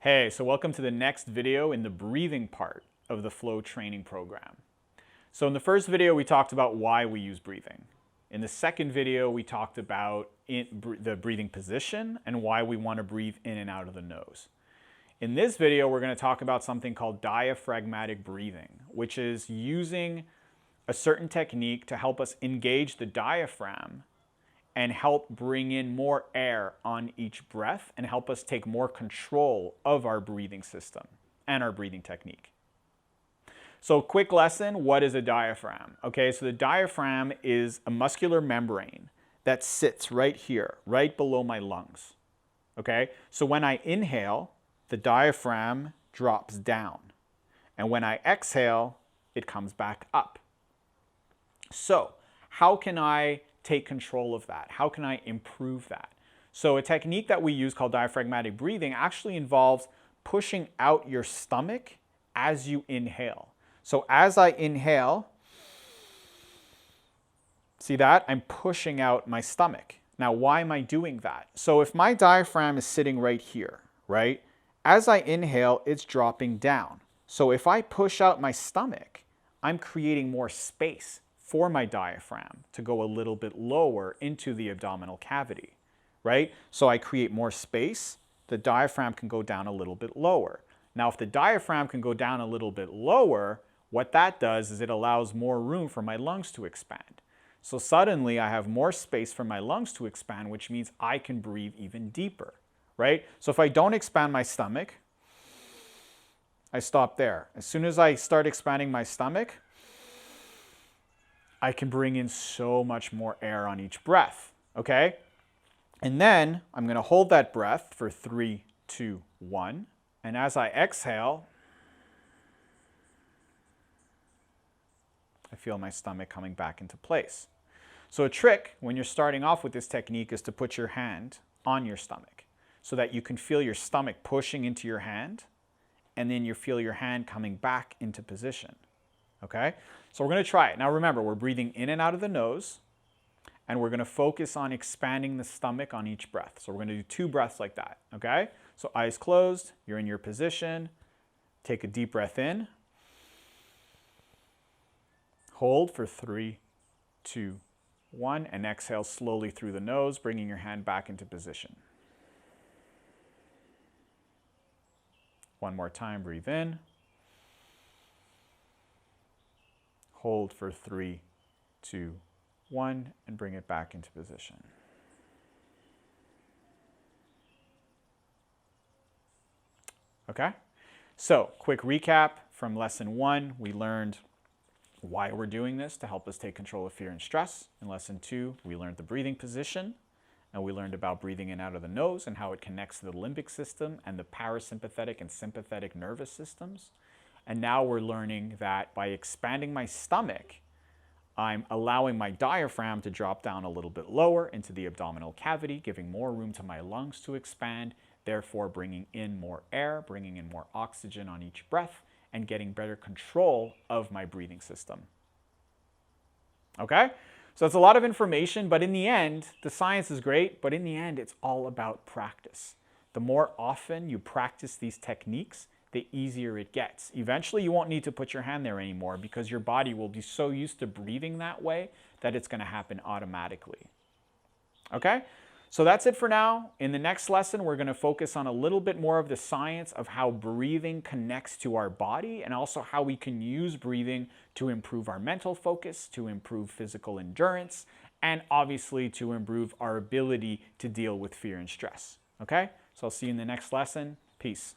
Hey, so welcome to the next video in the breathing part of the flow training program. So in the first video, we talked about why we use breathing. In the second video, we talked about the breathing position and why we want to breathe in and out of the nose. In this video, we're going to talk about something called diaphragmatic breathing, which is using a certain technique to help us engage the diaphragm and help bring in more air on each breath and help us take more control of our breathing system and our breathing technique. So quick lesson, what is a diaphragm? Okay, so the diaphragm is a muscular membrane that sits right here, right below my lungs. Okay, so when I inhale, the diaphragm drops down. And when I exhale, it comes back up. So how can I take control of that? How can I improve that? So a technique that we use called diaphragmatic breathing actually involves pushing out your stomach as you inhale. So as I inhale, see that? I'm pushing out my stomach. Now, why am I doing that? So if my diaphragm is sitting right here, right? As I inhale, it's dropping down. So if I push out my stomach, I'm creating more space for my diaphragm to go a little bit lower into the abdominal cavity, right? So I create more space, the diaphragm can go down a little bit lower. Now, if the diaphragm can go down a little bit lower, what that does is it allows more room for my lungs to expand. So suddenly I have more space for my lungs to expand, which means I can breathe even deeper, right? So if I don't expand my stomach, I stop there. As soon as I start expanding my stomach, I can bring in so much more air on each breath, okay? And then I'm going to hold that breath for 3, 2, 1. And as I exhale, I feel my stomach coming back into place. So a trick when you're starting off with this technique is to put your hand on your stomach so that you can feel your stomach pushing into your hand, and then you feel your hand coming back into position. Okay, so we're going to try it. Now remember, we're breathing in and out of the nose, and we're going to focus on expanding the stomach on each breath. So we're going to do 2 breaths like that, okay? So eyes closed, you're in your position. Take a deep breath in. Hold for 3, 2, 1, and exhale slowly through the nose, bringing your hand back into position. One more time, breathe in. Hold for 3, 2, 1, and bring it back into position. Okay, so quick recap from lesson 1. We learned why we're doing this to help us take control of fear and stress. In lesson 2, we learned the breathing position, and we learned about breathing in out of the nose and how it connects to the limbic system and the parasympathetic and sympathetic nervous systems. And now we're learning that by expanding my stomach, I'm allowing my diaphragm to drop down a little bit lower into the abdominal cavity, giving more room to my lungs to expand, therefore bringing in more air, bringing in more oxygen on each breath, and getting better control of my breathing system. Okay? So it's a lot of information, but in the end, the science is great, but in the end, it's all about practice. The more often you practice these techniques, the easier it gets. Eventually, you won't need to put your hand there anymore because your body will be so used to breathing that way that it's going to happen automatically. Okay? So that's it for now. In the next lesson, we're going to focus on a little bit more of the science of how breathing connects to our body and also how we can use breathing to improve our mental focus, to improve physical endurance, and obviously to improve our ability to deal with fear and stress. Okay? So I'll see you in the next lesson. Peace.